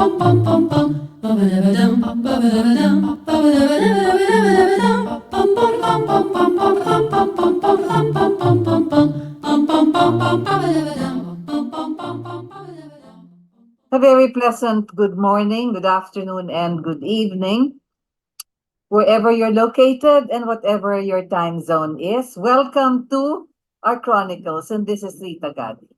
A very pleasant good morning, good afternoon, and good evening, wherever you're located and whatever your time zone is. Welcome to our Chronicles, and this is Rita Gadi.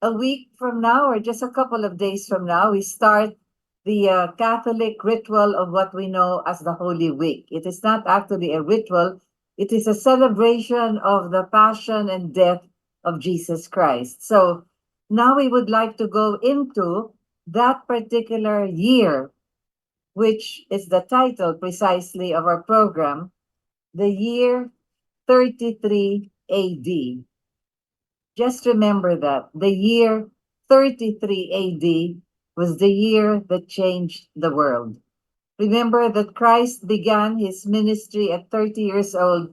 A week from now, or just a couple of days from now, we start the Catholic ritual of what we know as the Holy Week. It is not actually a ritual, it is a celebration of the passion and death of Jesus Christ. So now we would like to go into that particular year, which is the title precisely of our program, the year 33 AD. Just remember that the year 33 AD was the year that changed the world. Remember that Christ began his ministry at 30 years old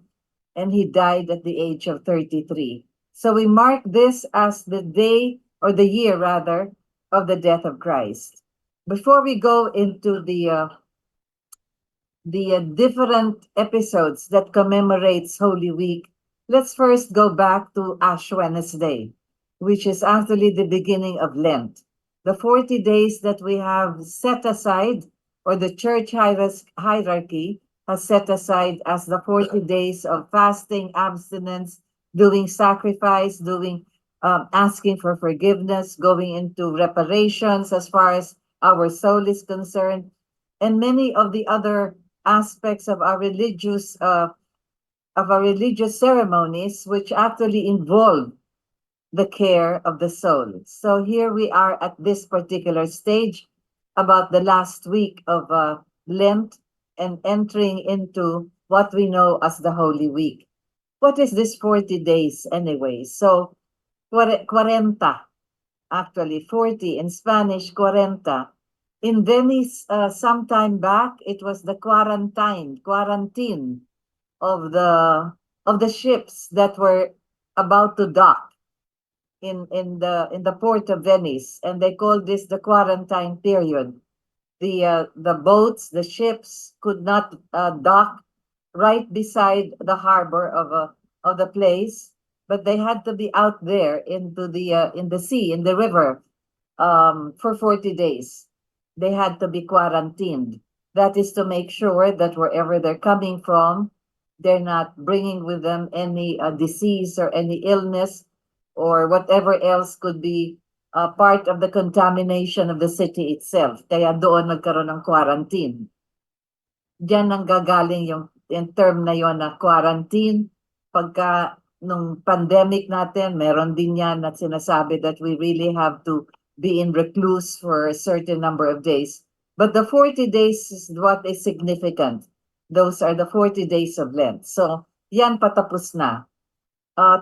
and he died at the age of 33. So we mark this as the day, or the year rather, of the death of Christ. Before we go into the different episodes that commemorates Holy Week, let's first go back to Ash Wednesday, which is actually the beginning of Lent. The 40 days that we have set aside, or the church hierarchy has set aside as the 40 days of fasting, abstinence, doing sacrifice, doing asking for forgiveness, going into reparations as far as our soul is concerned, and many of the other aspects of our religious ceremonies, which actually involve the care of the soul. So here we are at this particular stage, about the last week of Lent, and entering into what we know as the Holy Week. What is this 40 days anyway? So, 40, actually, 40 in Spanish, 40. In Venice, some time back, it was the quarantine of the ships that were about to dock in the port of Venice, and they called this the quarantine period. The boats, the ships could not dock right beside the harbor of the place, but they had to be out there into the in the sea, in the river, for 40 days. They had to be quarantined. That is to make sure that wherever they're coming from, they're not bringing with them any disease or any illness or whatever else could be part of the contamination of the city itself. Kaya doon nagkaroon ng quarantine. Diyan ang gagaling yung term na yon na quarantine. Pagka nung pandemic natin, meron din yan at sinasabi that we really have to be in recluse for a certain number of days. But the 40 days is what is significant. Those are the 40 days of Lent. So, yan patapos na.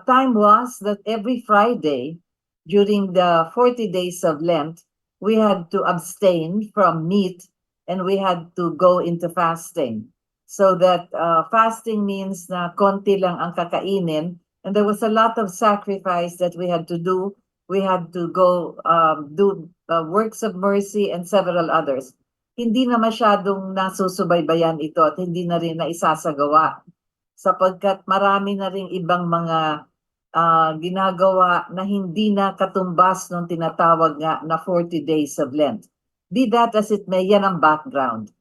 Time was that every Friday during the 40 days of Lent, we had to abstain from meat and we had to go into fasting. So that fasting means na konti lang ang kakainin, and there was a lot of sacrifice that we had to do. We had to go do works of mercy and several others. Hindi na masyadong nasusubaybayan ito at hindi na rin na isasagawa, sapagkat marami na ring ibang mga ginagawa na hindi na katumbas nung tinatawag nga na 40 days of Lent. Be that as it may, yan ang background.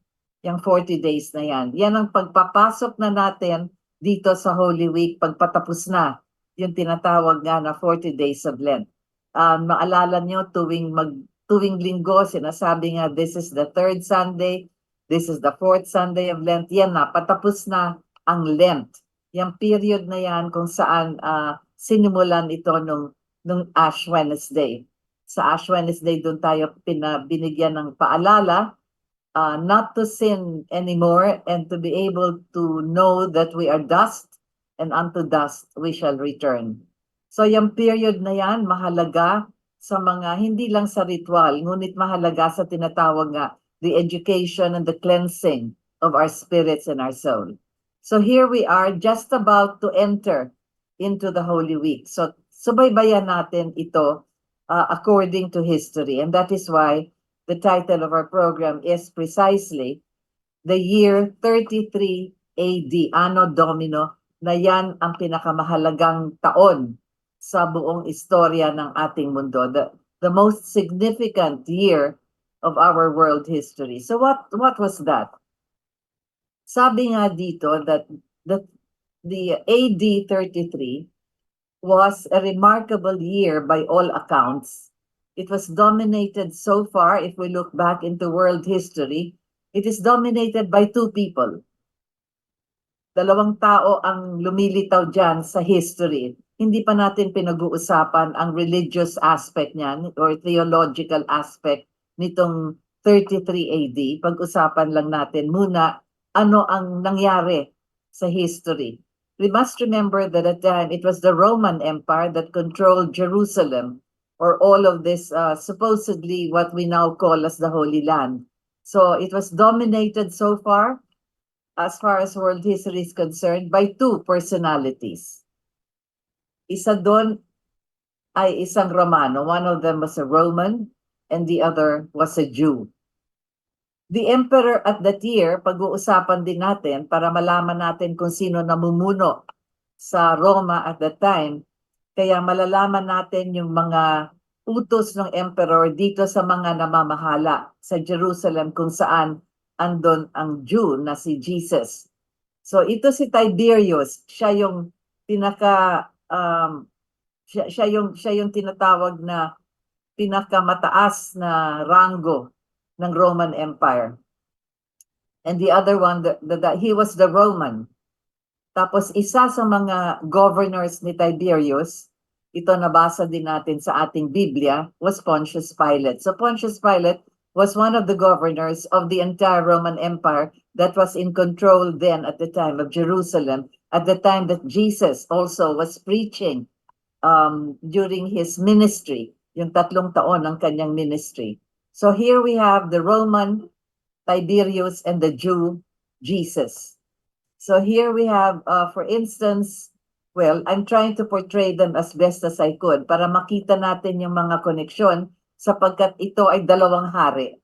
Yung 40 days na yan. Yan ang pagpapasok na natin dito sa Holy Week, pagpatapos na yung tinatawag nga na 40 days of Lent. Maalala nyo, tuwing linggo, sinasabi nga, this is the third Sunday, this is the fourth Sunday of Lent. Yan na, patapos na ang Lent. Yung period na yan kung saan sinimulan ito nung Ash Wednesday. Sa Ash Wednesday, doon tayo binigyan ng paalala not to sin anymore and to be able to know that we are dust and unto dust we shall return. So yung period na yan, mahalaga sa mga, hindi lang sa ritual, ngunit mahalaga sa tinatawag nga, the education and the cleansing of our spirits and our soul. So here we are just about to enter into the Holy Week. So subaybayan natin ito according to history. And that is why the title of our program is precisely the year 33 AD, Anno Domino, na yan ang pinakamahalagang taon sa buong istorya ng ating mundo. The most significant year of our world history. So what was that? Sabi nga dito that the AD 33 was a remarkable year by all accounts. It was dominated so far, if we look back into world history, it is dominated by two people. Dalawang tao ang lumilitaw dyan sa history. Hindi pa natin pinag-uusapan ang religious aspect niyan or theological aspect nitong 33 AD. Pag-usapan lang natin muna ano ang nangyari sa history. We must remember that at the time it was the Roman Empire that controlled Jerusalem, or all of this supposedly what we now call as the Holy Land. So it was dominated so far as world history is concerned, by two personalities. Isa doon ay isang Romano. One of them was a Roman and the other was a Jew. The emperor at that year, pag-uusapan din natin para malaman natin kung sino namumuno sa Roma at that time. Kaya malalaman natin yung mga utos ng emperor dito sa mga namamahala sa Jerusalem kung saan andon ang Jew na si Jesus. So ito si Tiberius, siya yung siya yung tinatawag na pinakamataas na rango ng Roman Empire. And the other one, he was the Roman. Tapos isa sa mga governors ni Tiberius, ito nabasa din natin sa ating Biblia, was Pontius Pilate. So Pontius Pilate was one of the governors of the entire Roman Empire that was in control then at the time of Jerusalem, at the time that Jesus also was preaching during his ministry, yung 3 taon ng kanyang ministry. So here we have the Roman Tiberius and the Jew Jesus. So here we have, for instance, well, I'm trying to portray them as best as I could para makita natin yung mga koneksyon sapagkat ito ay dalawang hari.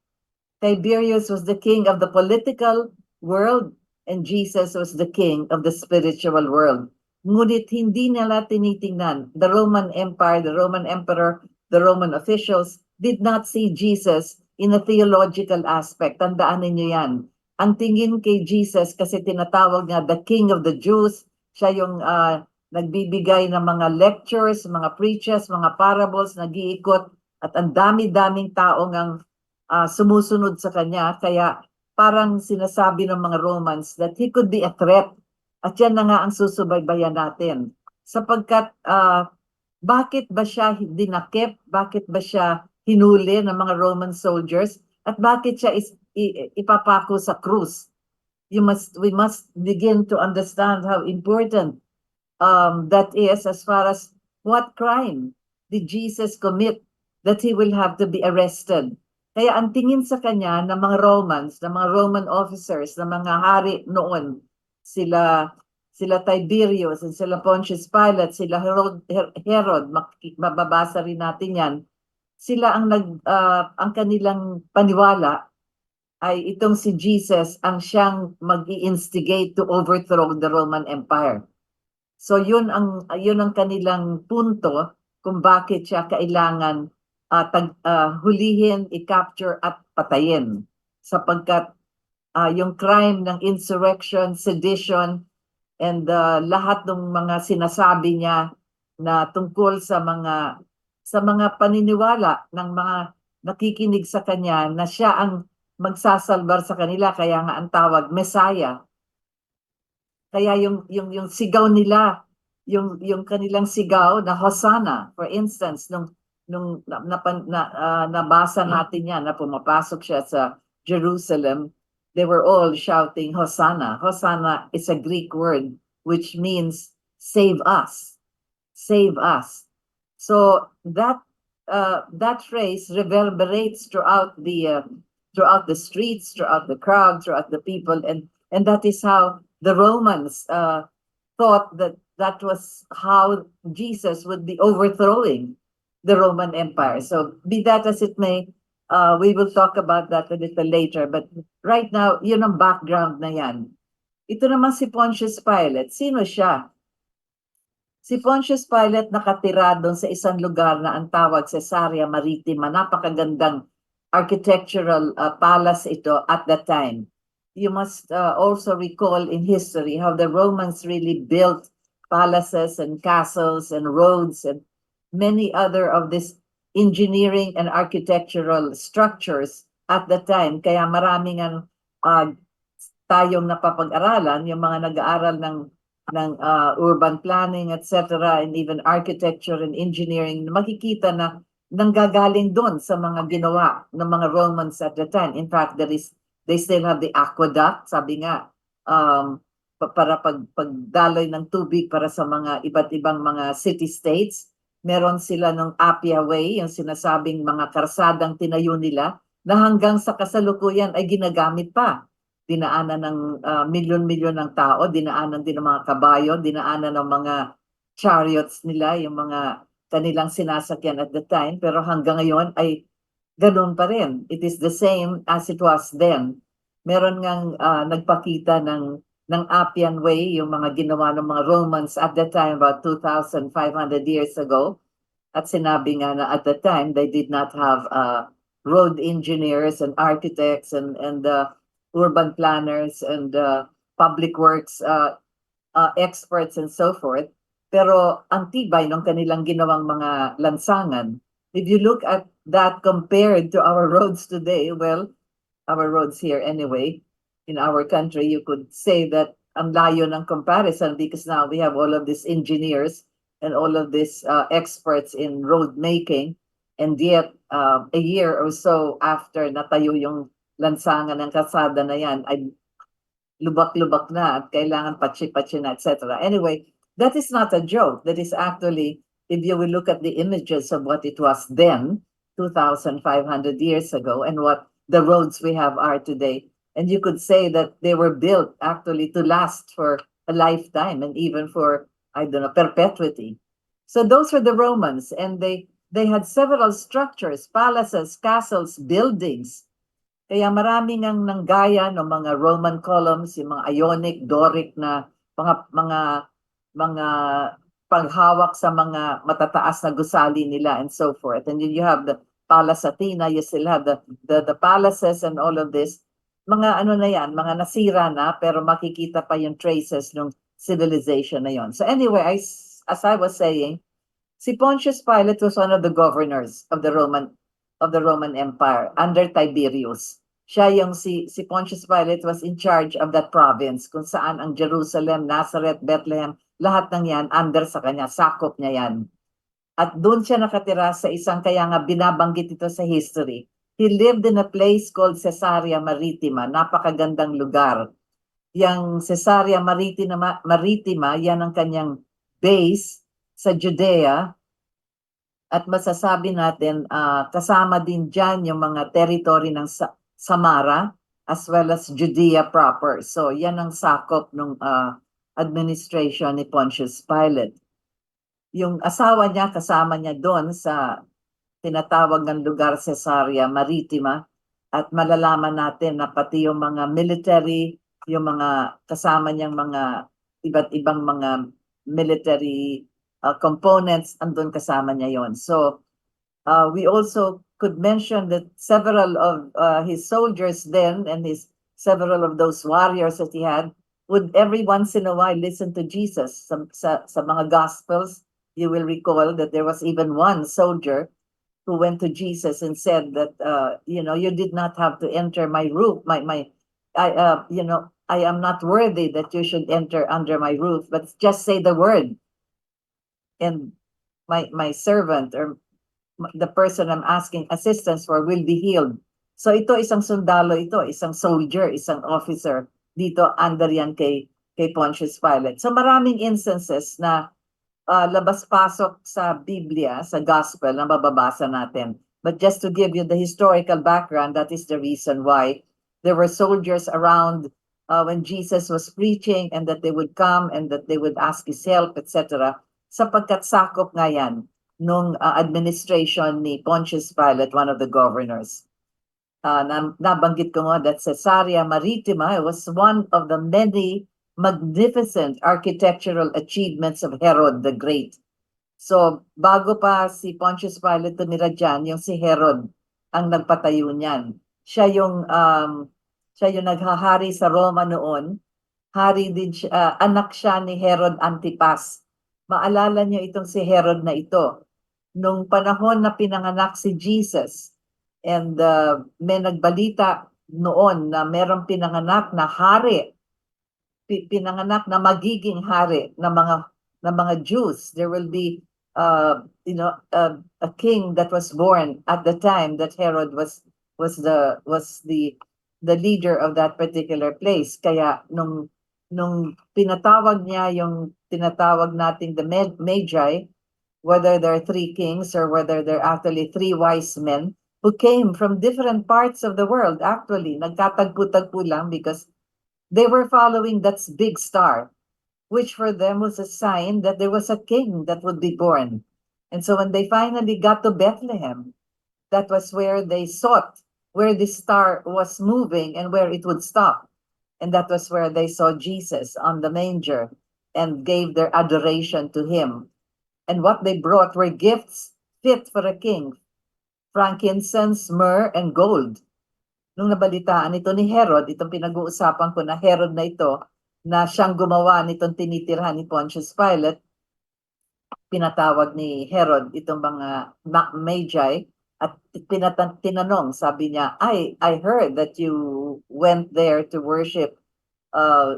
Tiberius was the king of the political world and Jesus was the king of the spiritual world. Ngunit hindi nila tinitingnan. The Roman Empire, the Roman emperor, the Roman officials did not see Jesus in a theological aspect. Tandaan ninyo yan. Ang tingin kay Jesus, kasi tinatawag nga the King of the Jews, siya yung nagbibigay ng mga lectures, mga preaches, mga parables, nag-iikot, at ang dami-daming taong ang sumusunod sa kanya. Kaya parang sinasabi ng mga Romans that he could be a threat. At yan na nga ang susubaybayan natin. Sapagkat bakit ba siya dinakip? Bakit ba siya hinuli ng mga Roman soldiers? At bakit siya ipapako sa krus? We must begin to understand how important that is as far as what crime did Jesus commit that he will have to be arrested. Kaya ang tingin sa kanya ng mga Romans, ng mga Roman officers, ng mga hari noon, sila Tiberius, and sila Pontius Pilate, sila Herod, mababasa rin natin yan, sila ang kanilang paniwala ay itong si Jesus ang siyang mag-i-instigate to overthrow the Roman Empire. So yun ang kanilang punto kung bakit siya kailangan hulihin, i-capture at patayin. Sapagkat yung crime ng insurrection, sedition, and lahat ng mga sinasabi niya na tungkol sa mga paniniwala ng mga nakikinig sa kanya na siya ang magsasalbar sa kanila, kaya nga ang tawag Messiah. Kaya yung sigaw nila, yung kanilang sigaw na Hosanna, for instance, nung nabasa natin yan na pumapasok siya sa Jerusalem, they were all shouting Hosanna. Hosanna is a Greek word which means save us. Save us. So that phrase reverberates throughout the streets, throughout the crowd, throughout the people, and that is how the Romans thought that was how Jesus would be overthrowing the Roman Empire. So be that as it may, We will talk about that a little later. But right now, yun ang background na yan. Ito naman si Pontius Pilate. Sino siya? Si Pontius Pilate nakatira doon sa isang lugar na ang tawag Caesarea Maritima. Napakagandang architectural palace ito at that time. You must also recall in history how the Romans really built palaces and castles and roads and many other of these engineering and architectural structures at the time. Kaya maraming ang tayong napapag-aralan, yung mga nag-aaral ng urban planning, etc., and even architecture and engineering, makikita na nanggagaling doon sa mga ginawa ng mga Romans at the time. In fact, they still have the aqueduct, sabi nga, para pagdaloy ng tubig para sa mga iba't ibang mga city-states. Meron sila ng Appia Way, yung sinasabing mga karsadang tinayo nila, na hanggang sa kasalukuyan ay ginagamit pa. Dinaanan ng milyon-milyon ng tao, dinaanan din ng mga kabayo, dinaanan ng mga chariots nila, yung mga kanilang sinasakyan at the time, pero hanggang ngayon ay ganun pa rin. It is the same as it was then. Meron ngang nagpakita ng Appian Way, yung mga ginawa ng mga Romans at the time, about 2,500 years ago. At sinabi nga na at the time, they did not have road engineers and architects and urban planners and public works experts and so forth. Pero ang tibay ng kanilang ginawang mga lansangan. If you look at that compared to our roads today, well, our roads here anyway, in our country, you could say that ang layo ng comparison because now we have all of these engineers and all of these experts in road making. And yet, a year or so after natayo yung lansangan ng kalsada na yan, ay lubak-lubak na at kailangan patsi-patsi na, etc. Anyway, that is not a joke. That is actually, if you will look at the images of what it was then, 2,500 years ago, and what the roads we have are today, and you could say that they were built actually to last for a lifetime and even for, I don't know, perpetuity. So those were the Romans, and they had several structures, palaces, castles, buildings. Kaya maraming ang nanggaya ng mga Roman columns, yung mga Ionic, Doric na mga paghawak sa mga matataas na gusali nila and so forth. And then you have the Palace Athena, you still have the palaces and all of this. Mga ano na yan, mga nasira na, pero makikita pa yung traces ng civilization na yon. So anyway, as I was saying, si Pontius Pilate was one of the governors of the Roman Empire under Tiberius. Siya yung si Pontius Pilate was in charge of that province kung saan ang Jerusalem, Nazareth, Bethlehem, lahat ng yan under sa kanya, sakop niya yan. At doon siya nakatira sa isang, kaya nga binabanggit ito sa history. He lived in a place called Caesarea Maritima, napakagandang lugar. Yang Caesarea Maritima, yan ang kanyang base sa Judea. At masasabi natin, kasama din dyan yung mga territory ng Samara as well as Judea proper. So yan ang sakop ng administration ni Pontius Pilate. Yung asawa niya, kasama niya doon sa tinatawag ng lugar Caesarea Maritima, at malalaman natin na pati yung mga military, yung mga kasama niyang mga iba't ibang mga military components, andun kasama niya yon. So we also could mention that several of his soldiers then and several of those warriors that he had would every once in a while listen to Jesus. Sa mga Gospels, you will recall that there was even one soldier who went to Jesus and said that, you did not have to enter my roof, I am not worthy that you should enter under my roof, but just say the word, and my servant or the person I'm asking assistance for will be healed. So ito isang sundalo, isang soldier, isang officer dito under yan kay Pontius Pilate. So maraming instances na labas-pasok sa Biblia, sa Gospel na mababasa natin. But just to give you the historical background, that is the reason why there were soldiers around when Jesus was preaching, and that they would come and that they would ask his help, etc. Sapagkat sakop nga yan nung administration ni Pontius Pilate, one of the governors. nabanggit ko nga that Caesarea Maritima was one of the many magnificent architectural achievements of Herod the Great. So, bago pa si Pontius Pilate tumira dyan, yung si Herod ang nagpatayo niyan. Siya yung naghahari sa Roma noon. Hari din siya, anak siya ni Herod Antipas. Maalala niyo itong si Herod na ito. Nung panahon na pinanganak si Jesus, and may nagbalita noon na merong pinanganak na hari, pinanganak na magiging hari ng mga Jews. There will be a king that was born at the time that Herod was the leader of that particular place. Kaya nung pinatawag niya yung tinatawag nating the Magi, whether they're three kings or whether they're actually three wise men who came from different parts of the world, actually nagkatagpo-tagpo lang because they were following that big star, which for them was a sign that there was a king that would be born. And so when they finally got to Bethlehem, that was where they sought where the star was moving and where it would stop. And that was where they saw Jesus on the manger and gave their adoration to him. And what they brought were gifts fit for a king: frankincense, myrrh, and gold. Nung nabalitaan ito ni Herod, itong pinag-uusapan ko na Herod na ito, na siyang gumawa nitong tinitirhan ni Pontius Pilate, pinatawag ni Herod itong mga Magi at tinanong, sabi niya, I heard that you went there to worship a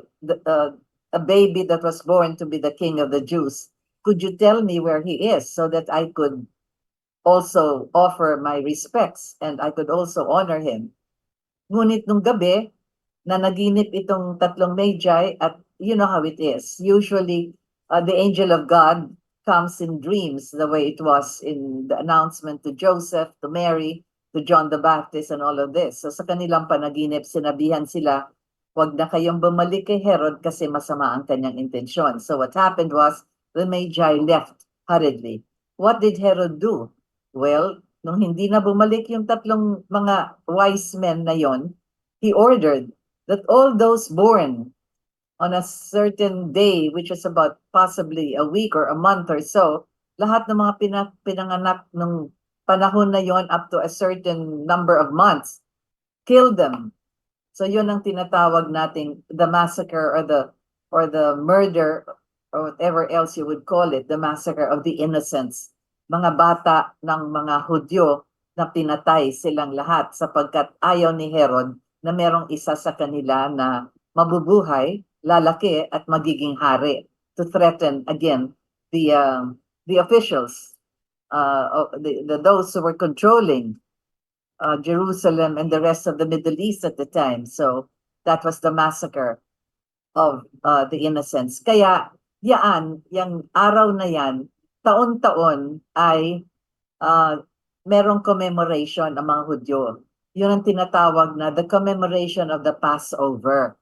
baby that was born to be the king of the Jews. Could you tell me where he is so that I could also offer my respects and I could also honor him? Ngunit nung gabi, na naginip itong tatlong Magi, at you know how it is. Usually, the angel of God comes in dreams, the way it was in the announcement to Joseph, to Mary, to John the Baptist, and all of this. So sa kanilang panaginip, sinabihan sila, huwag na kayong bumalik kay Herod kasi masama ang kanyang intensyon. So what happened was, the Magi left hurriedly. What did Herod do? Well, nung hindi na bumalik yung tatlong mga wise men na yon, he ordered that all those born on a certain day, which was about possibly a week or a month or so, lahat ng mga pinanganak nung panahon na yon up to a certain number of months, kill them. So yun ang tinatawag nating the massacre or the murder or whatever else you would call it, the massacre of the innocents. Mga bata ng mga Hudyo na pinatay silang lahat sapagkat ayaw ni Herod na merong isa sa kanila na mabubuhay, lalaki at magiging hari, to threaten again the officials, those who were controlling Jerusalem and the rest of the Middle East at the time. So that was the massacre of the innocents. Kaya yung araw na yan, taon-taon ay merong commemoration ang mga Hudyo. Yun ang tinatawag na the commemoration of the Passover.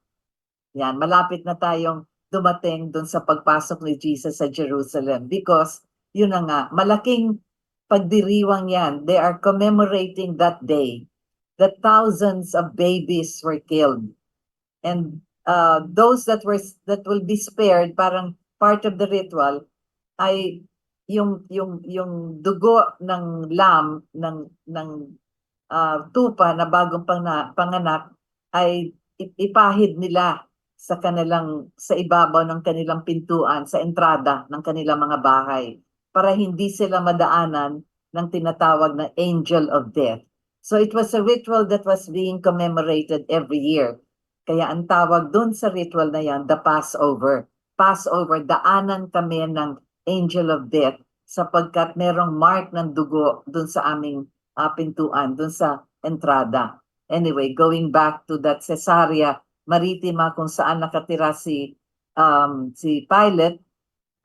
Yan, malapit na tayong dumating dun sa pagpasok ni Jesus sa Jerusalem because yun na nga, malaking pagdiriwang yan. They are commemorating that day that thousands of babies were killed. And those that will be spared, parang part of the ritual, ay yung dugo ng lamb ng tupa na bagong panganak ay ipahid nila sa ibabaw ng kanilang pintuan, sa entrada ng kanilang mga bahay para hindi sila madaanan ng tinatawag na angel of death. So it was a ritual that was being commemorated every year. Kaya ang tawag doon sa ritual na yan, the Passover. Passover, daanan kami ng angel of death sapagkat merong mark ng dugo doon sa aming pintuan, doon sa entrada. Anyway, going back to that Caesarea Maritima kung saan nakatira si Pilate,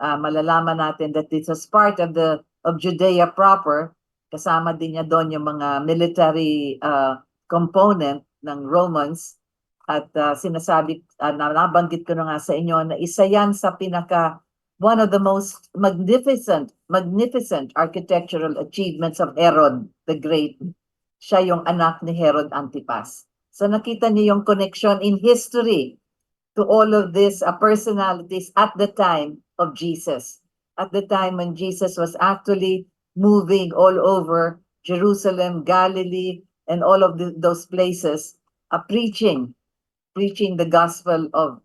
malalaman natin that this was part of Judea proper. Kasama din niya doon yung mga military component ng Romans. At sinasabi, nabanggit ko na nga sa inyo na isa yan sa one of the most magnificent architectural achievements of Herod the Great. siya yung anak ni Herod Antipas. So nakita niyo yung connection in history to all of these personalities at the time of Jesus. At the time when Jesus was actually moving all over Jerusalem, Galilee, and all of those places, preaching the gospel of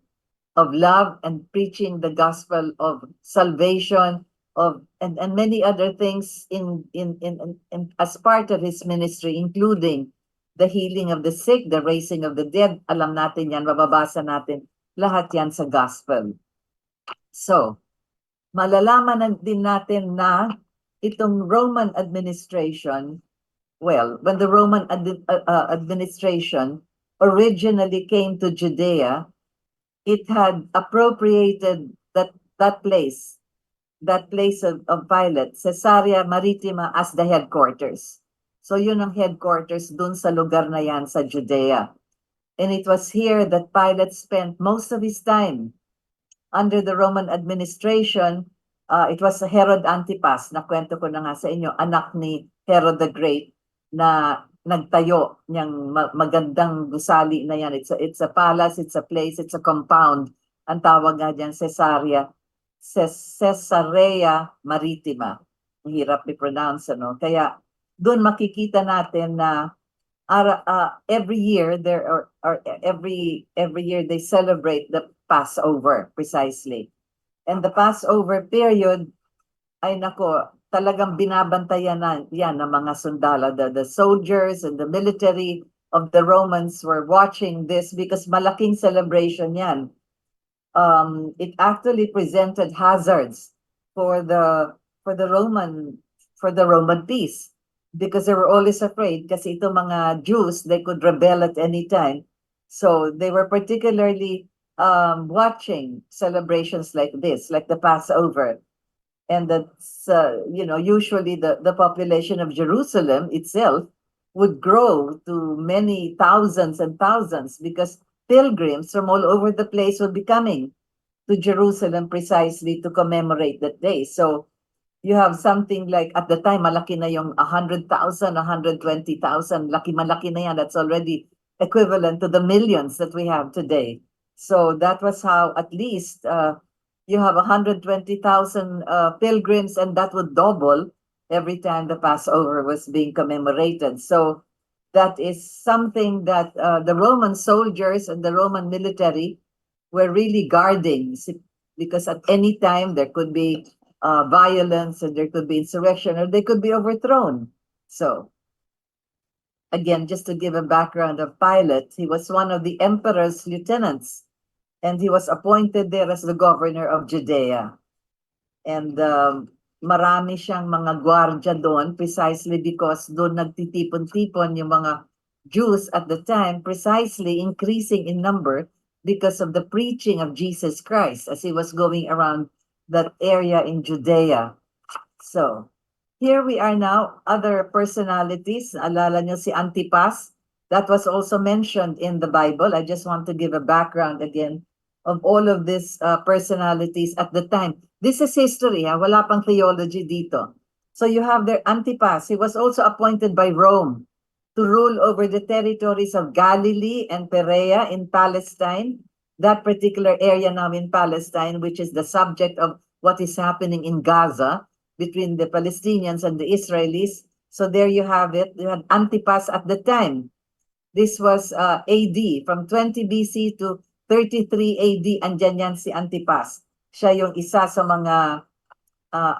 love and preaching the gospel of salvation of and many other things in as part of his ministry, including the healing of the sick, the raising of the dead. Alam natin yan, mababasa natin lahat yan sa gospel. So, malalaman din natin na itong Roman administration, well, when the Roman administration originally came to Judea, it had appropriated that place of Pilate, Caesarea Maritima, as the headquarters. So yun ang headquarters dun sa lugar na yan sa Judea. And it was here that Pilate spent most of his time under the Roman administration. It was Herod Antipas, na kwento ko na nga sa inyo, anak ni Herod the Great, na nagtayo niyang magandang gusali na yan. It's a palace, it's a place, it's a compound. Ang tawag nga dyan, Caesarea Maritima. Hirap i-pronounce, ano? Kaya doon makikita natin na every year every year they celebrate the Passover, precisely. And the Passover period, ay nako, talagang binabantayan na yan ng mga sundalo. The soldiers and the military of the Romans were watching this because malaking celebration yan. It actually presented hazards for the Roman peace, because they were always afraid kasi itong mga Jews, they could rebel at any time. So they were particularly watching celebrations like this, like the Passover. And that's, usually the population of Jerusalem itself would grow to many thousands and thousands, because pilgrims from all over the place would be coming to Jerusalem precisely to commemorate that day. So you have something like, at the time, malaki na yung 100,000, 120,000, malaki na yan. That's already equivalent to the millions that we have today. So that was how, at least, you have 120,000 pilgrims, and that would double every time the Passover was being commemorated. So that is something that the Roman soldiers and the Roman military were really guarding, because at any time there could be violence, and there could be insurrection, or they could be overthrown. So, again, just to give a background of Pilate, he was one of the emperor's lieutenants, and he was appointed there as the governor of Judea. And marami siyang mga gwardya doon, precisely because doon nagtitipon-tipon yung mga Jews at the time, precisely increasing in number because of the preaching of Jesus Christ as he was going around that area in Judea. So, here we are now, other personalities. Alala nyo si Antipas. That was also mentioned in the Bible. I just want to give a background again of all of these personalities at the time. This is history, wala pang theology dito. So you have there Antipas. He was also appointed by Rome to rule over the territories of Galilee and Perea in Palestine, that particular area now in Palestine, which is the subject of what is happening in Gaza between the Palestinians and the Israelis. So there you have it. You had Antipas at the time. This was AD, from 20 BC to 33 AD, andyan yan si Antipas. Siya yung isa sa mga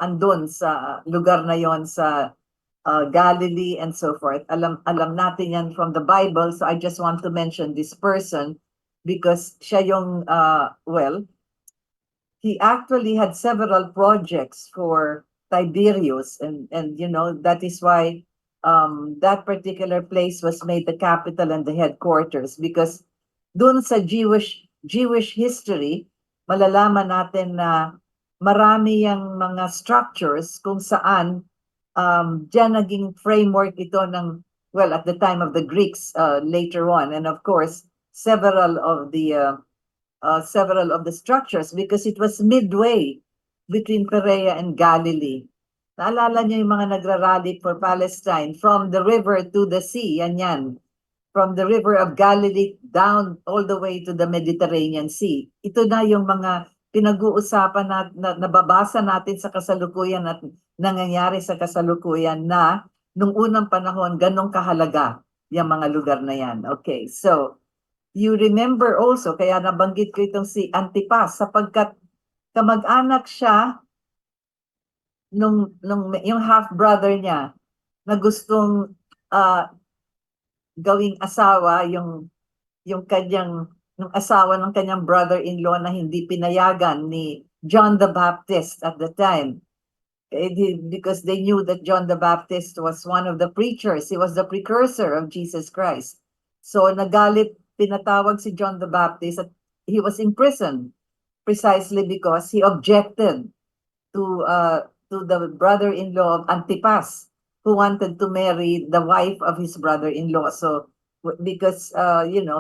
andun sa lugar na yon sa Galilee and so forth. Alam natin yan from the Bible, so I just want to mention this person because siya yung, he actually had several projects for Tiberius, and that is why that particular place was made the capital and the headquarters, because dun sa Jewish history, malalaman natin na marami yung mga structures kung saan diyan naging framework ito ng, at the time of the Greeks later on, and of course several of the structures, because it was midway between Perea and Galilee. Naalala niyo yung mga nagrarally for Palestine from the river to the sea, yan. From the river of Galilee down all the way to the Mediterranean Sea. Ito na yung mga pinag-uusapan na nababasa natin sa kasalukuyan at nangyayari sa kasalukuyan na nung unang panahon ganong kahalaga yung mga lugar na yan. Okay, so you remember also, kaya nabanggit ko itong si Antipas sapagkat kamag-anak siya nung yung half-brother niya na gustong gawing asawa yung kanyang yung asawa ng kanyang brother-in-law na hindi pinayagan ni John the Baptist at the time. Because they knew that John the Baptist was one of the preachers. He was the precursor of Jesus Christ. So nagalit, pinatawag si John the Baptist at he was imprisoned precisely because he objected to the brother-in-law of Antipas, who wanted to marry the wife of his brother-in-law. So because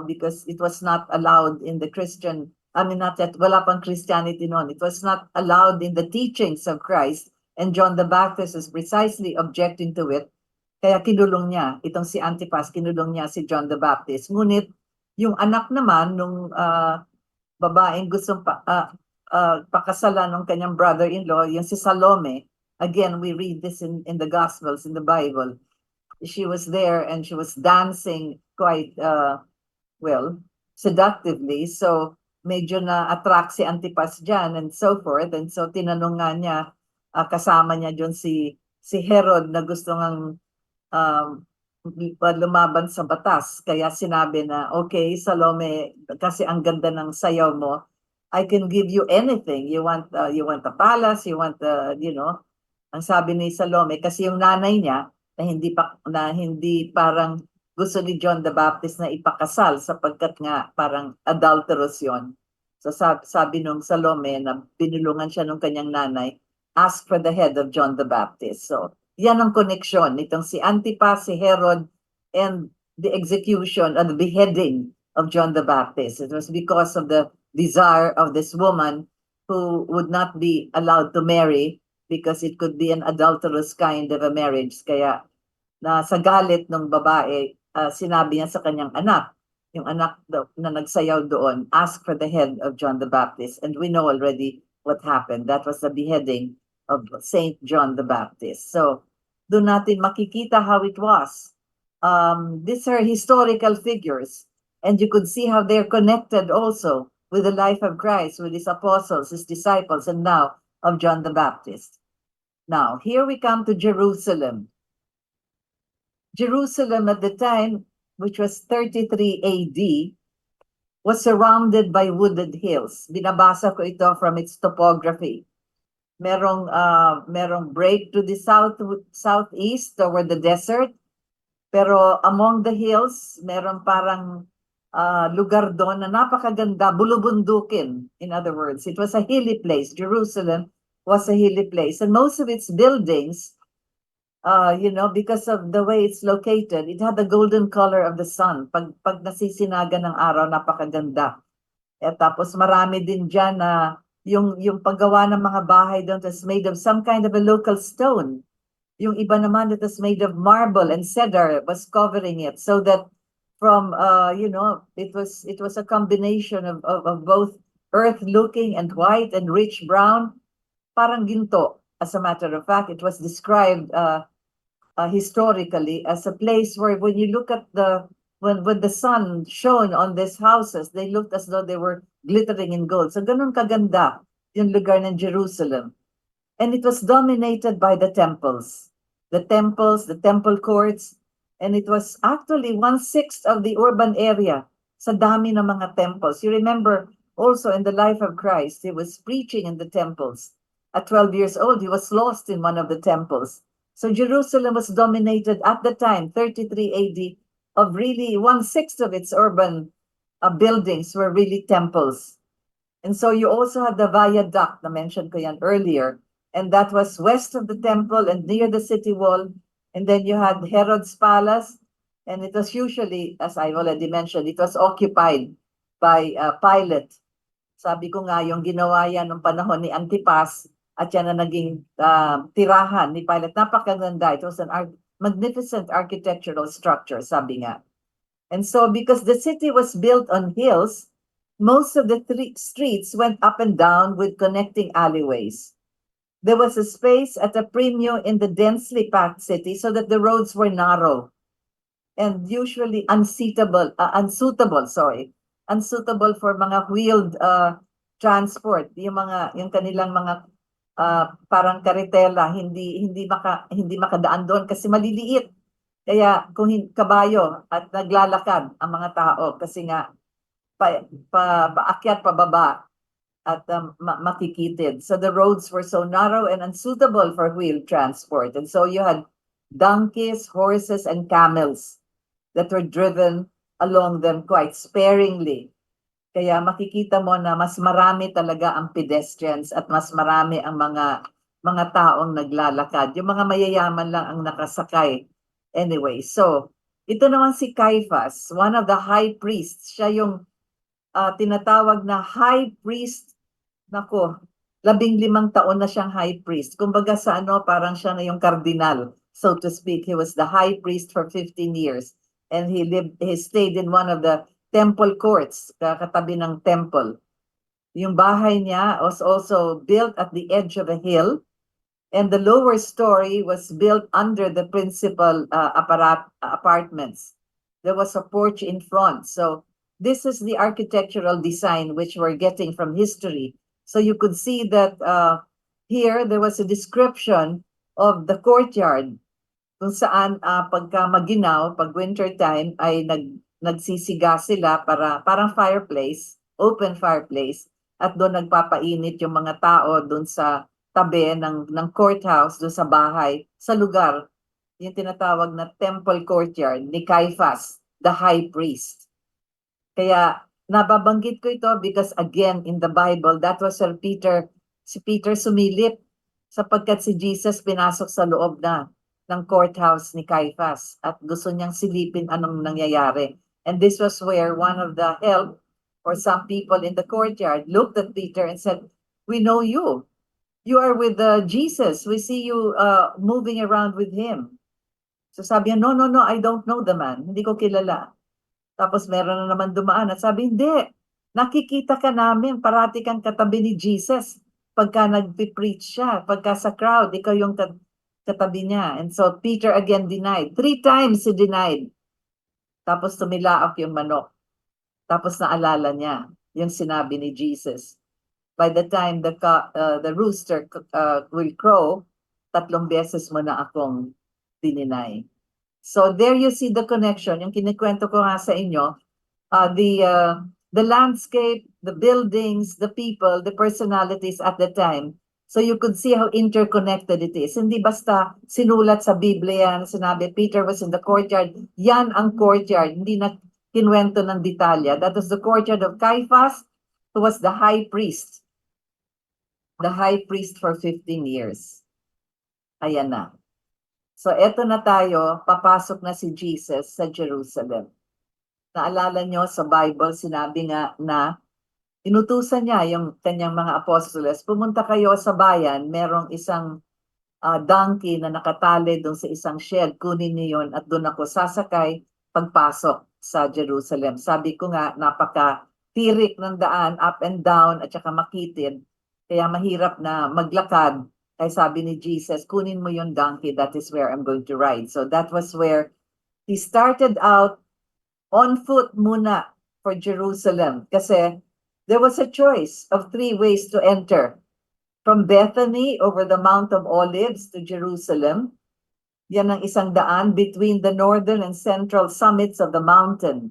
because it was not allowed in the Christian, I mean not that wala pang Christianity noon. It was not allowed in the teachings of Christ, and John the Baptist is precisely objecting to it. Kaya kinulong niya itong si Antipas, kinulong niya si John the Baptist. Ngunit yung anak naman nung babaeng gustong pakasalan ng kanyang brother-in-law, yung si Salome. Again, we read this in the Gospels, in the Bible. She was there and she was dancing quite, seductively. So, medyo na-attract si Antipas dyan and so forth. And so, tinanong nga niya, kasama niya dyan si Herod na gusto ngang lumaban sa batas. Kaya sinabi na, okay, Salome, kasi ang ganda ng sayaw mo, I can give you anything. You want a palace, you want ang sabi ni Salome kasi yung nanay niya na hindi parang gusto ni John the Baptist na ipakasal sapagkat nga parang adulterous yon. So sabi nung Salome na binulungan siya nung kanyang nanay, ask for the head of John the Baptist. So yan ang koneksyon nitong si Antipas, si Herod, and the execution or the beheading of John the Baptist. It was because of the desire of this woman who would not be allowed to marry because it could be an adulterous kind of a marriage. Kaya sa galit ng babae, sinabi niya sa kanyang anak, yung anak na nagsayaw doon, ask for the head of John the Baptist. And we know already what happened. That was the beheading of Saint John the Baptist. So doon natin makikita how it was. These are historical figures, and you could see how they're connected also with the life of Christ, with his apostles, his disciples, and now of John the Baptist. Now, here we come to Jerusalem. Jerusalem at the time, which was 33 AD, was surrounded by wooded hills. Binabasa ko ito from its topography. Merong break to the southeast toward the desert, pero among the hills, meron parang lugar doon na napakaganda, bulubundukin. In other words, it was a hilly place. Jerusalem was a hilly place. And most of its buildings, because of the way it's located, it had the golden color of the sun. Pag nasisinaga ng araw, napakaganda. Tapos marami din dyan na yung paggawa ng mga bahay doon was made of some kind of a local stone. Yung iba naman that was made of marble and cedar was covering it, so that from it was a combination of both earth looking and white and rich brown, parang ginto. As a matter of fact, it was described historically as a place where when you look at when the sun shone on these houses, they looked as though they were glittering in gold. So ganun kaganda yung lugar ng Jerusalem. And it was dominated by the temples, the temple courts, and it was actually 1/6 of the urban area sa dami ng mga temples. You remember also in the life of Christ, he was preaching in the temples. At 12 years old, he was lost in one of the temples. So Jerusalem was dominated at the time, 33 AD, of really 1/6 of its urban buildings were really temples. And so you also had the viaduct, na mentioned ko yan earlier, and that was west of the temple and near the city wall. And then you had Herod's palace, and it was usually, as I already mentioned, it was occupied by Pilate. Sabi ko nga, yung ginawa yan nung panahon ni Antipas, at yan ang naging tirahan ni Pilate. Napakaganda. It was an magnificent architectural structure, sabi nga. And so because the city was built on hills, most of the streets went up and down with connecting alleyways. There was a space at a premium in the densely packed city so that the roads were narrow and usually unsuitable for mga wheeled transport, yung kanilang mga parang karitela, hindi makadaan doon kasi maliliit. Kaya kung kabayo at naglalakad ang mga tao kasi nga paakyat pababa at makikitid. So the roads were so narrow and unsuitable for wheeled transport. And so you had donkeys, horses, and camels that were driven along them quite sparingly. Kaya makikita mo na mas marami talaga ang pedestrians at mas marami ang mga taong naglalakad. Yung mga mayayaman lang ang nakasakay. Anyway, so ito naman si Caiaphas, one of the high priests. Siya yung tinatawag na high priest. Nako, 15 taon na siyang high priest. Kumbaga sa parang siya na yung cardinal, so to speak. He was the high priest for 15 years. And he stayed in one of the temple courts, katabi ng temple. Yung bahay niya was also built at the edge of a hill, and the lower story was built under the principal apartments. There was a porch in front. So this is the architectural design which we're getting from history. So you could see that here there was a description of the courtyard kung saan pagka maginaw, pag winter time ay nagsisiga sila para parang fireplace, open fireplace, at doon nagpapainit yung mga tao doon sa tabi ng courthouse, doon sa bahay, sa lugar, yung tinatawag na temple courtyard ni Caiaphas, the high priest. Kaya nababanggit ko ito because again in the Bible, that was si Peter sumilip sapagkat si Jesus pinasok sa loob ng courthouse ni Caiaphas at gusto niyang silipin anong nangyayari. And this was where one of the help or some people in the courtyard looked at Peter and said, "We know you. You are with Jesus. We see you moving around with him." So sabi niya, no, I don't know the man. Hindi ko kilala. Tapos meron na naman dumaan at sabi, hindi, nakikita ka namin, parati kang katabi ni Jesus pagka nag-preach siya, pagka sa crowd, ikaw yung katabi niya. And so Peter again denied. 3 times he denied. Tapos tumilaok yung manok. Tapos naalala niya yung sinabi ni Jesus. By the time the rooster will crow, 3 beses mo na akong dininay. So there you see the connection. Yung kinikwento ko nga sa inyo, the landscape, the buildings, the people, the personalities at the time. So you could see how interconnected it is. Hindi basta sinulat sa Biblia, sinabi Peter was in the courtyard. Yan ang courtyard, hindi na kinwento ng detalya. That was the courtyard of Caiaphas, who was the high priest. The high priest for 15 years. Ayan na. So eto na tayo, papasok na si Jesus sa Jerusalem. Naalala nyo sa Bible, sinabi nga na inutusan niya yung kanyang mga apostoles, pumunta kayo sa bayan, merong isang donkey na nakatali doon sa isang shed, kunin niyo yun at doon ako sasakay pagpasok sa Jerusalem. Sabi ko nga, napaka-tirik ng daan, up and down, at saka makitid, kaya mahirap na maglakad. Kaya sabi ni Jesus, kunin mo yung donkey, that is where I'm going to ride. So that was where he started out on foot muna for Jerusalem kasi there was a choice of 3 ways to enter. From Bethany over the Mount of Olives to Jerusalem. Yan ang isang daan between the northern and central summits of the mountain.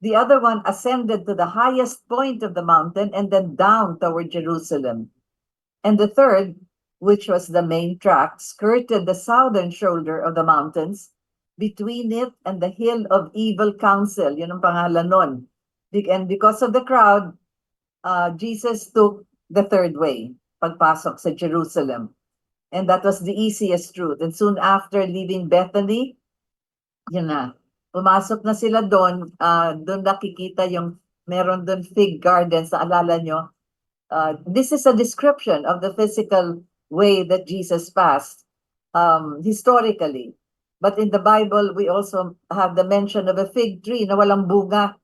The other one ascended to the highest point of the mountain and then down toward Jerusalem. And the third, which was the main track, skirted the southern shoulder of the mountains between it and the hill of evil counsel. Yun ang pangalan nun. And because of the crowd, Jesus took the third way, pagpasok sa Jerusalem. And that was the easiest route. And soon after leaving Bethany, yun na, pumasok na sila doon. Doon nakikita yung, meron doon fig gardens, naalala nyo, This is a description of the physical way that Jesus passed historically. But in the Bible, we also have the mention of a fig tree na walang bunga,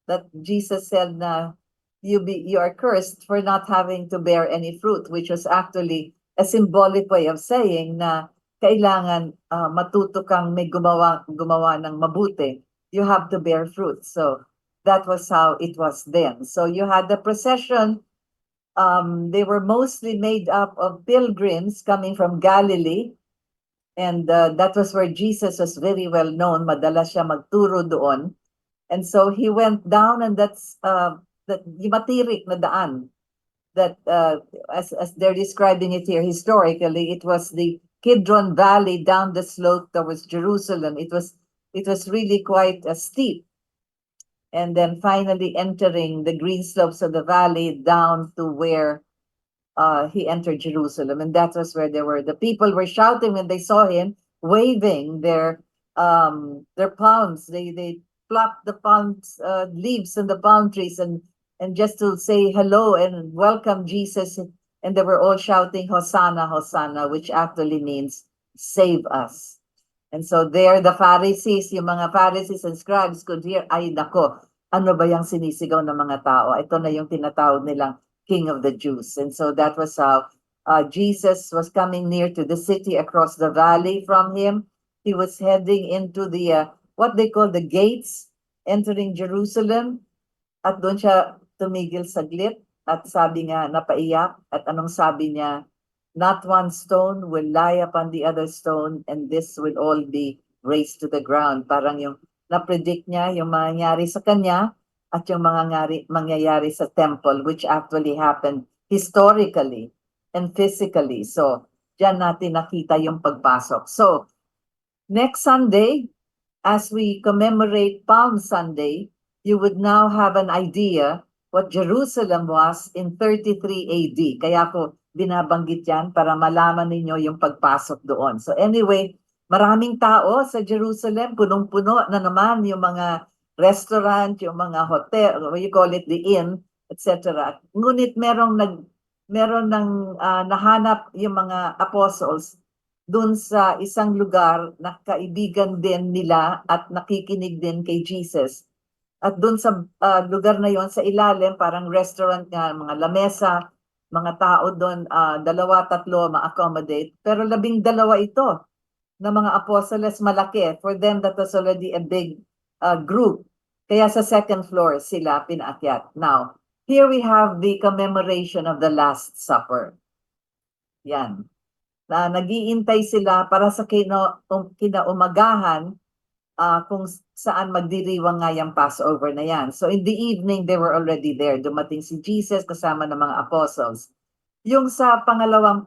that Jesus said na you are cursed for not having to bear any fruit, which was actually a symbolic way of saying na kailangan matuto kang may gumawa ng mabuti. You have to bear fruit. So that was how it was then. So you had the procession. They were mostly made up of pilgrims coming from Galilee. And that was where Jesus was very well known. Madalas siya magturo doon. And so he went down, and that's that matirik na daan that as they're describing it here historically, it was the Kidron Valley down the slope towards Jerusalem. It was really quite steep, and then finally entering the green slopes of the valley down to where he entered Jerusalem. And that was where the people were shouting when they saw him, waving their palms. They plucked the palm leaves and the palm trees, and just to say hello and welcome Jesus. And they were all shouting, Hosanna, Hosanna, which actually means save us. And so there, the Pharisees, yung mga Pharisees and scribes could hear, ay nako, ano ba yung sinisigaw ng mga tao? Ito na yung tinatawag nilang King of the Jews. And so that was how Jesus was coming near to the city across the valley from him. He was heading into the, what they call the gates, entering Jerusalem. At doon siya tumigil saglit at sabi nga, napaiyak. At anong sabi niya? Not one stone will lie upon the other stone, and this will all be razed to the ground. Parang yung na-predict niya yung mangyayari sa kanya at yung mangyayari sa temple, which actually happened historically and physically. So, diyan natin nakita yung pagpasok. So, next Sunday, as we commemorate Palm Sunday, you would now have an idea what Jerusalem was in 33 AD. Kaya ko binabanggit yan para malaman ninyo yung pagpasok doon. So anyway, maraming tao sa Jerusalem, punong-puno na naman yung mga restaurant, yung mga hotel, what you call it, the inn, etc. Ngunit meron ng nahanap yung mga apostles dun sa isang lugar na kaibigan din nila at nakikinig din kay Jesus. At dun sa lugar na yon, sa ilalim, parang restaurant nga, mga lamesa, mga tao doon, 2-3 ma-accommodate. Pero 12 ito na mga apostoles, malaki. For them, that was already a big group. Kaya sa second floor sila pinaakyat. Now, here we have the commemoration of the Last Supper. Yan. Nag-iintay sila para sa kinaumagahan kung saan magdiriwang nga yung Passover na yan. So in the evening, they were already there. Dumating si Jesus kasama ng mga apostles. Yung sa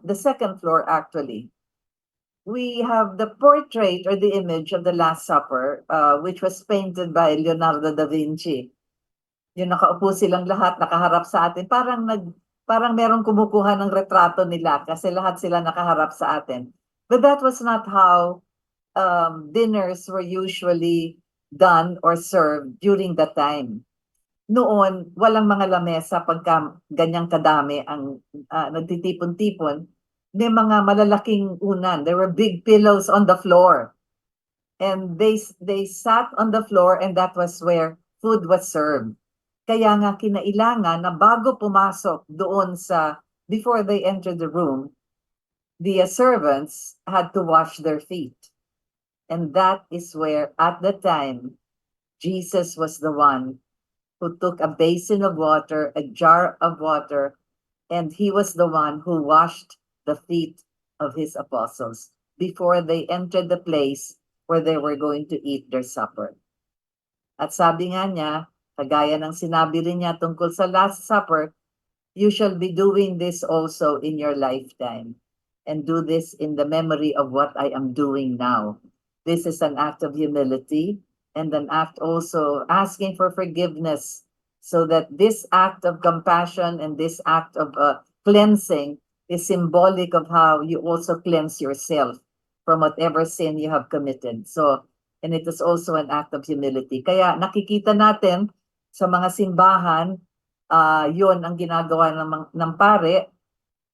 the second floor actually, we have the portrait or the image of the Last Supper, which was painted by Leonardo da Vinci. Yung nakaupo silang lahat, nakaharap sa atin. Parang merong kumukuha ng retrato nila kasi lahat sila nakaharap sa atin. But that was not how dinners were usually done or served during that time. Noon, walang mga lamesa pagka ganyang kadami ang nagtitipon-tipon. May mga malalaking unan. There were big pillows on the floor. And they sat on the floor, and that was where food was served. Kaya nga kinailangan na bago pumasok doon before they entered the room, the servants had to wash their feet. And that is where, at the time, Jesus was the one who took a basin of water, a jar of water, and he was the one who washed the feet of his apostles before they entered the place where they were going to eat their supper. At sabi nga niya, kagaya ng sinabi rin niya tungkol sa Last Supper, you shall be doing this also in your lifetime, and do this in the memory of what I am doing now. This is an act of humility and an act also asking for forgiveness, so that this act of compassion and this act of cleansing is symbolic of how you also cleanse yourself from whatever sin you have committed. So, and it is also an act of humility. Kaya nakikita natin sa mga simbahan, Yun ang ginagawa ng pare.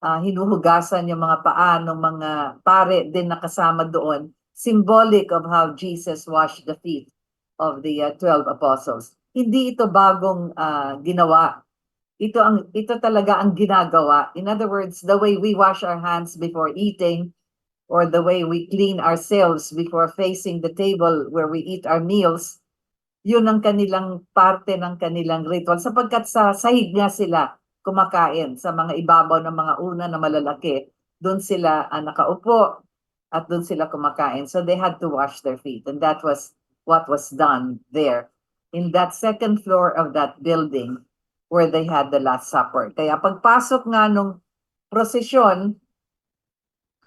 Hinuhugasan yung mga paa ng mga pare din nakasama doon, symbolic of how Jesus washed the feet of the 12 apostles. Hindi ito bagong ginawa. Ito talaga ang ginagawa. In other words, the way we wash our hands before eating, or the way we clean ourselves before facing the table where we eat our meals, yun ang kanilang parte ng kanilang ritual, sapagkat sa sahig nga sila kumakain, sa mga ibabaw ng mga una na malalaki, doon sila nakaupo at doon sila kumakain. So they had to wash their feet, and that was what was done there in that second floor of that building where they had the Last Supper. Kaya pagpasok nga nung prosesyon,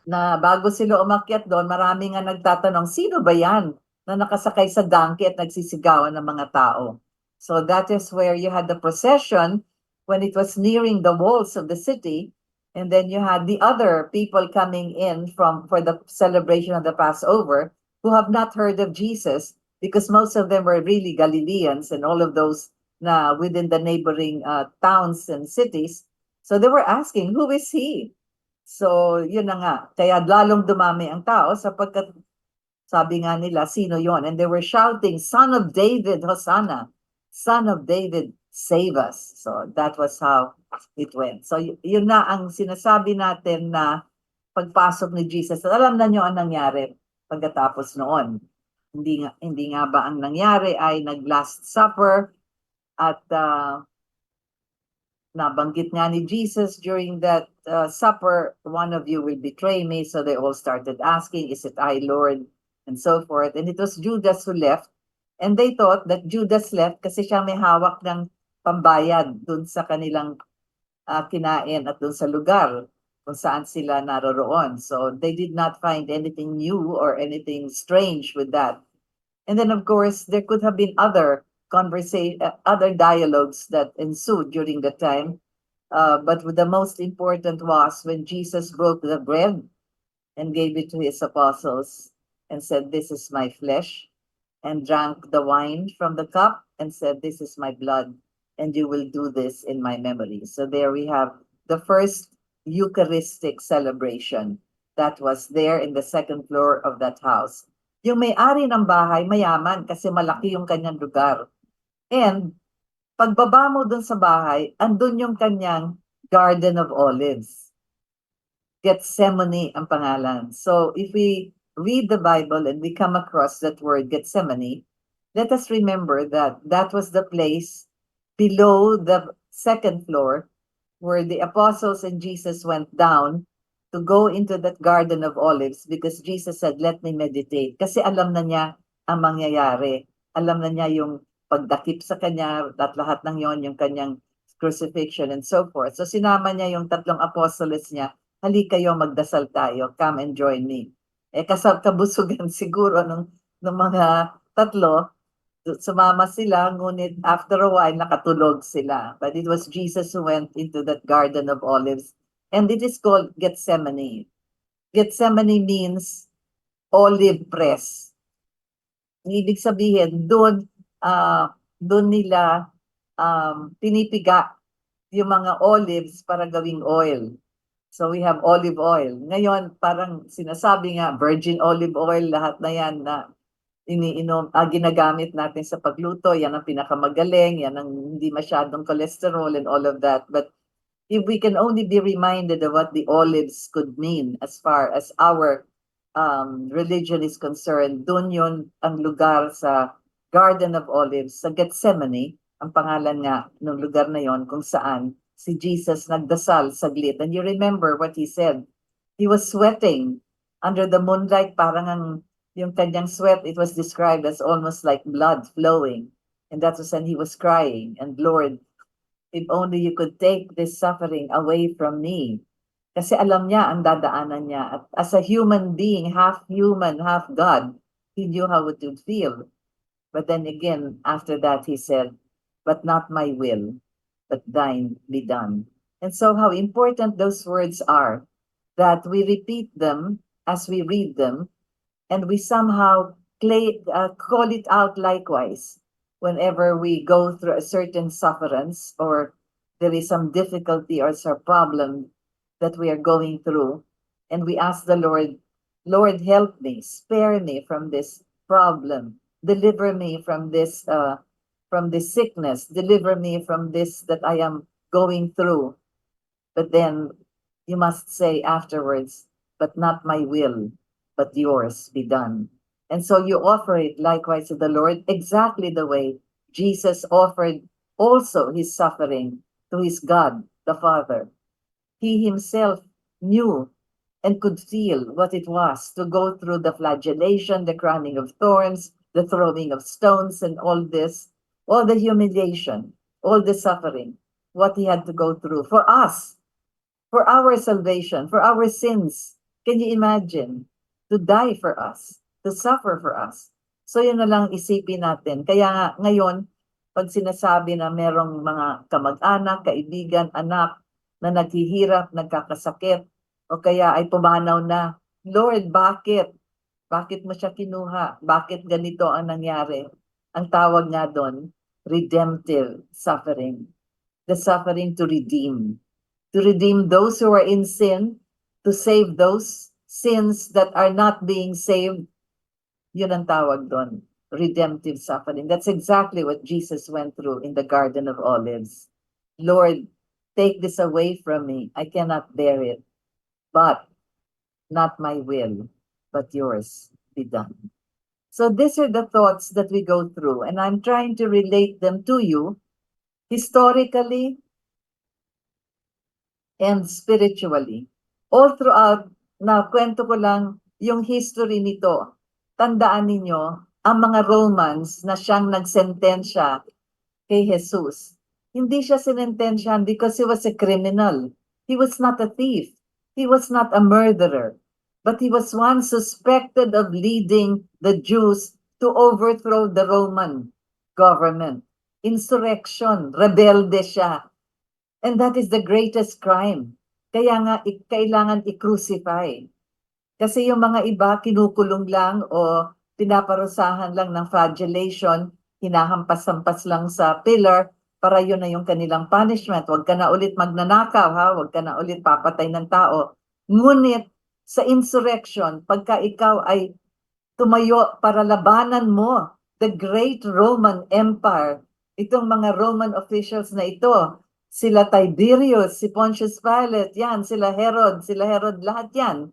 na bago sila umakyat doon, marami nga nagtatanong, sino ba yan na nakasakay sa donkey at nagsisigawan ng mga tao? So that is where you had the procession when it was nearing the walls of the city, and then you had the other people coming in for the celebration of the Passover who have not heard of Jesus, because most of them were really Galileans and all of those na within the neighboring towns and cities. So they were asking, who is he? So, yun na nga. Kaya lalong dumami ang tao sapagkat sabi nga nila, sino yon? And they were shouting, Son of David, Hosanna. Son of David, save us. So, that was how it went. So, yun na ang sinasabi natin na pagpasok ni Jesus. Alam na nyo ang nangyari pagkatapos noon. Hindi nga ba ang nangyari ay nag-Last Supper at nabanggit nga ni Jesus during that supper, one of you will betray me. So they all started asking, is it I, Lord? And so forth. And it was Judas who left. And they thought that Judas left kasi siya may hawak ng pambayad dun sa kanilang kinain at dun sa lugar kung saan sila naroroon. So they did not find anything new or anything strange with that. And then, of course, there could have been other other dialogues that ensued during the time. But the most important was when Jesus broke the bread and gave it to his apostles and said, this is my flesh, and drank the wine from the cup and said, this is my blood, and you will do this in my memory. So there we have the first Eucharistic celebration that was there in the second floor of that house. Yung may-ari ng bahay, mayaman kasi malaki yung kanyang lugar. And pagbaba mo dun sa bahay, andun yung kanyang Garden of Olives. Gethsemane ang pangalan. So if we read the Bible and we come across that word Gethsemane, let us remember that that was the place below the second floor where the apostles and Jesus went down to go into that Garden of Olives, because Jesus said, let me meditate. Kasi alam na niya ang mangyayari. Alam na niya yung pagdakip sa kanya at lahat ng yon, yung kanyang crucifixion and so forth. So sinama niya yung tatlong apostoles niya, halika kayo, magdasal tayo, come and join me. Kabusugan siguro ng mga tatlo, sumama sila, ngunit after a while, nakatulog sila. But it was Jesus who went into that Garden of Olives. And it is called Gethsemane. Gethsemane means olive press. Ibig sabihin, doon nila pinipiga yung mga olives para gawing oil. So we have olive oil. Ngayon, parang sinasabi nga, virgin olive oil, lahat na yan na ginagamit natin sa pagluto, yan ang pinakamagaling, yan ang hindi masyadong cholesterol and all of that. But if we can only be reminded of what the olives could mean as far as our religion is concerned, dun yun ang lugar sa Garden of Olives, sa Gethsemane, ang pangalan nga ng lugar na yon kung saan si Jesus nagdasal saglit. And you remember what he said. He was sweating under the moonlight, parang yung kanyang sweat, it was described as almost like blood flowing. And that was when he was crying, and Lord, if only you could take this suffering away from me. Kasi alam niya ang dadaanan niya. At as a human being, half human, half God, he knew how it would feel. But then again, after that, he said, but not my will, but thine be done. And so how important those words are, that we repeat them as we read them, and we somehow call it out likewise whenever we go through a certain sufferance or there is some difficulty or some problem that we are going through, and we ask the Lord, Lord, help me, spare me from this problem, deliver me from this sickness, deliver me from this that I am going through. But then you must say afterwards, but not my will, but yours be done. And so you offer it likewise to the Lord, exactly the way Jesus offered also his suffering to his God, the Father. He himself knew and could feel what it was to go through the flagellation, the crowning of thorns, the throwing of stones, and all this, all the humiliation, all the suffering, what he had to go through for our salvation, for our sins. Can you imagine? To die for us, to suffer for us. So yun na lang isipin natin. Kaya nga ngayon, pag sinasabi na merong mga kamag-anak, kaibigan, anak na naghihirap, nagkakasakit, o kaya ay pumanaw na, Lord, bakit? Bakit mo siya kinuha? Bakit ganito ang nangyari? Ang tawag nga doon, redemptive suffering. The suffering to redeem those who are in sin, to save those sins that are not being saved. Yun ang tawag doon, redemptive suffering. That's exactly what Jesus went through in the Garden of Olives. Lord, take this away from me. I cannot bear it. But not my will, but yours be done. So these are the thoughts that we go through, and I'm trying to relate them to you historically and spiritually. All throughout, na kwento ko lang yung history nito. Tandaan ninyo, ang mga Romans na siyang nagsentensya kay Jesus, hindi siya sinentensyahan because he was a criminal. He was not a thief. He was not a murderer. But he was one suspected of leading the Jews to overthrow the Roman government. Insurrection, rebelde siya. And that is the greatest crime. Kaya nga, kailangan i-crucify. Kasi yung mga iba, kinukulong lang o pinaparusahan lang ng flagellation, hinahampas-hampas lang sa pillar, para yun na yung kanilang punishment. Huwag ka na ulit magnanakaw, ha? Huwag ka na ulit papatay ng tao. Ngunit, sa insurrection, pagka ikaw ay tumayo para labanan mo the great Roman Empire, itong mga Roman officials na ito, sila Tiberius, si Pontius Pilate, yan, sila Herod, lahat yan.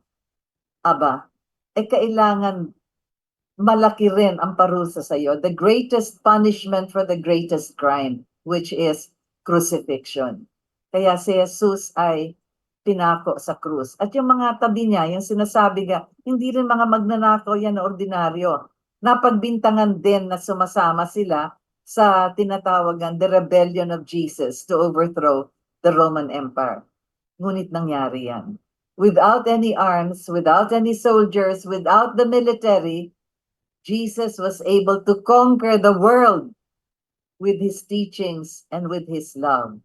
Aba, kailangan malaki rin ang parusa sa iyo. The greatest punishment for the greatest crime, which is crucifixion. Kaya si Jesus ay pinako sa krus. At yung mga tabi niya, yung sinasabi nga, hindi rin mga magnanakaw yan na ordinaryo. Napagbintangan din na sumasama sila sa tinatawagan the rebellion of Jesus to overthrow the Roman Empire. Ngunit nangyari yan. Without any arms, without any soldiers, without the military, Jesus was able to conquer the world with his teachings and with his love.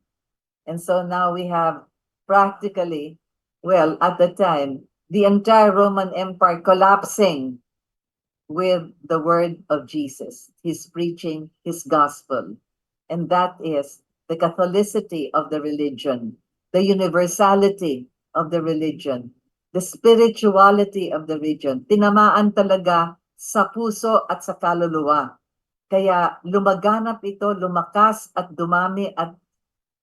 And so now we have practically, well, at the time, the entire Roman Empire collapsing with the word of Jesus, his preaching, his gospel. And that is the Catholicity of the religion, the universality of the religion, the spirituality of the religion. Tinamaan talaga sa puso at sa kaluluwa. Kaya lumaganap ito, lumakas at dumami at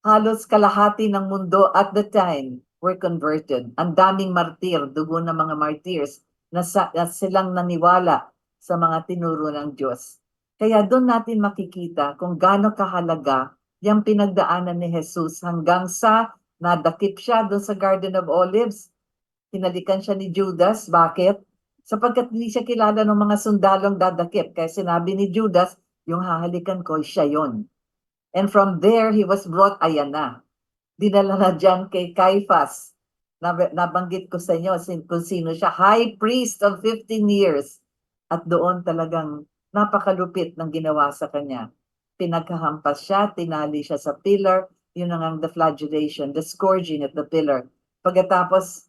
halos kalahati ng mundo at the time were converted. Ang daming martir, dugo ng mga martyrs na silang naniwala sa mga tinuro ng Diyos. Kaya doon natin makikita kung gaano kahalaga yung pinagdaanan ni Jesus hanggang sa nadakip siya doon sa Garden of Olives. Hinalikan siya ni Judas. Bakit? Sapagkat hindi siya kilala ng mga sundalong dadakip. Kaya sinabi ni Judas, yung hahalikan ko, siya yon. And from there, he was brought, ayan na. Dinala na dyan kay Caiaphas. Nabanggit ko sa inyo kung sino siya. High priest of 15 years. At doon talagang napakalupit ng ginawa sa kanya. Pinagkahampas siya, tinali siya sa pillar. Yun ang the flagellation, the scourging at the pillar. Pagkatapos,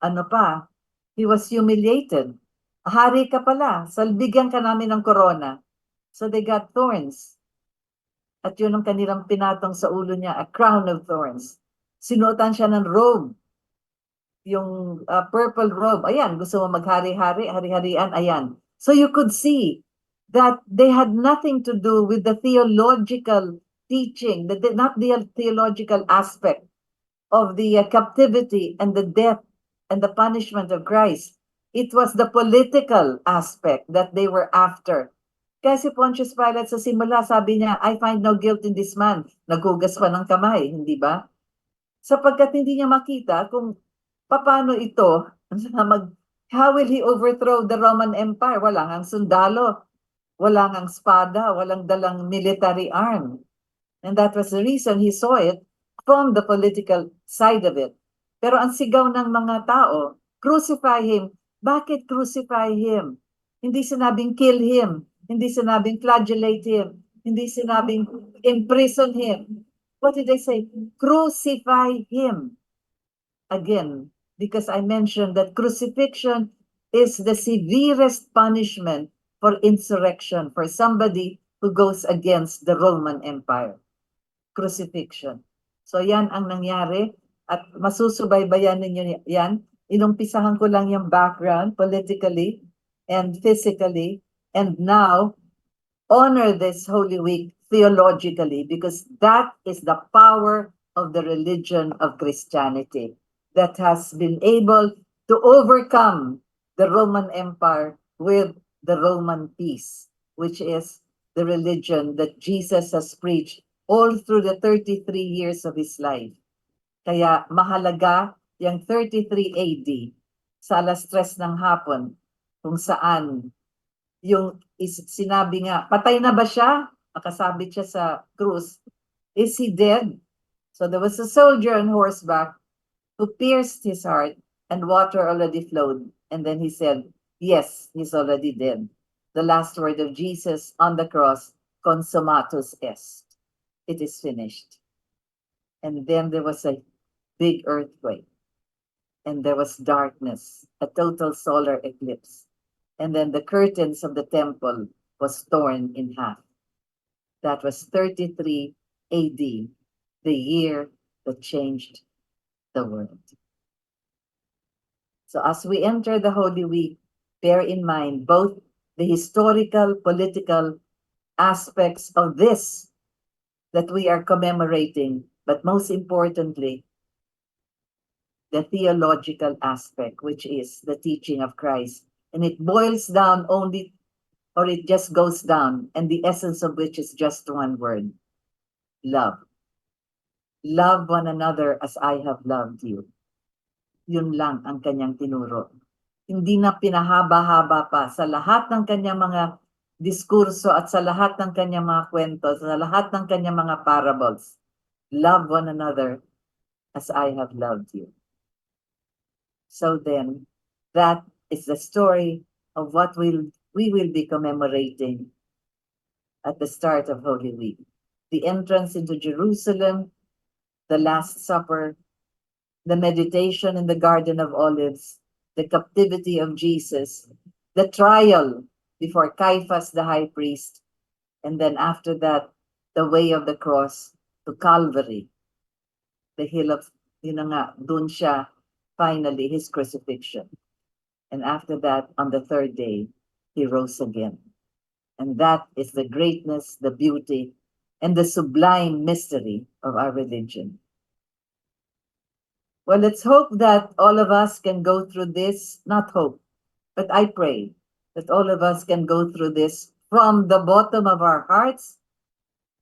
ano pa, he was humiliated. Hari ka pala, salbigyan ka namin ng corona. So they got thorns. At yun ang kanilang pinatong sa ulo niya, a crown of thorns. Sinuotan siya ng robe, yung purple robe. Ayan, gusto mo maghari-hari, hari-harian, ayan. So you could see that they had nothing to do with the theological teaching, not the theological aspect of the captivity and the death and the punishment of Christ. It was the political aspect that they were after. Kasi Pontius Pilate sa simula, sabi niya, I find no guilt in this man. Naghugas pa ng kamay, hindi ba? Sapagkat hindi niya makita kung paano ito, how will he overthrow the Roman Empire? Wala ngang sundalo, wala ngang espada, walang dalang military arm. And that was the reason he saw it from the political side of it. Pero ang sigaw ng mga tao, crucify him. Bakit crucify him? Hindi sinabing kill him. Hindi sinabing flagellate him. Hindi sinabing imprison him. What did they say? Crucify him. Again, because I mentioned that crucifixion is the severest punishment for insurrection, for somebody who goes against the Roman Empire. Crucifixion. So yan ang nangyari at masusubaybayan ninyo yan. Inumpisahan ko lang yung background politically and physically, and now honor this Holy Week theologically, because that is the power of the religion of Christianity that has been able to overcome the Roman Empire with the Roman peace, which is the religion that Jesus has preached all through the 33 years of his life. Kaya mahalaga yung 33 AD sa alas 3 ng hapon, kung saan yung sinabi nga, patay na ba siya? Nakasabit siya sa krus. Is he dead? So there was a soldier on horseback who pierced his heart and water already flowed. And then he said, yes, he's already dead. The last word of Jesus on the cross, consummatus est. It is finished. And then there was a big earthquake. And there was darkness, a total solar eclipse. And then the curtains of the temple was torn in half. That was 33 AD, the year that changed the world. So as we enter the Holy Week, bear in mind both the historical, political aspects of this that we are commemorating, but most importantly, the theological aspect, which is the teaching of Christ. And it boils down only, or it just goes down, and the essence of which is just one word, love. Love one another as I have loved you. Yun lang ang kanyang tinuro. Hindi na pinahaba-haba pa sa lahat ng kanyang mga diskurso at sa lahat ng kanyang mga kwento, sa lahat ng kanyang mga parables. Love one another as I have loved you. So then, that is the story of what we will be commemorating at the start of Holy Week. The entrance into Jerusalem, the Last Supper, the meditation in the Garden of Olives, the captivity of Jesus, the trial before Caiaphas the high priest, and then after that, the way of the cross to Calvary, the hill of, dun siya, finally, his crucifixion. And after that, on the third day, he rose again. And that is the greatness, the beauty, and the sublime mystery of our religion. Well, let's hope that all of us can go through this, not hope, but I pray that all of us can go through this from the bottom of our hearts,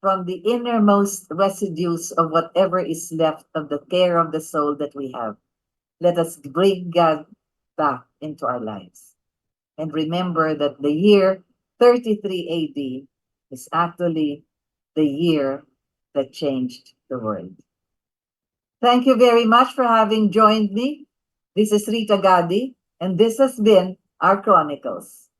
from the innermost residues of whatever is left of the care of the soul that we have. Let us bring God back into our lives. And remember that the year 33 AD is actually the year that changed the world. Thank you very much for having joined me. This is Rita Gadi, and this has been our Chronicles.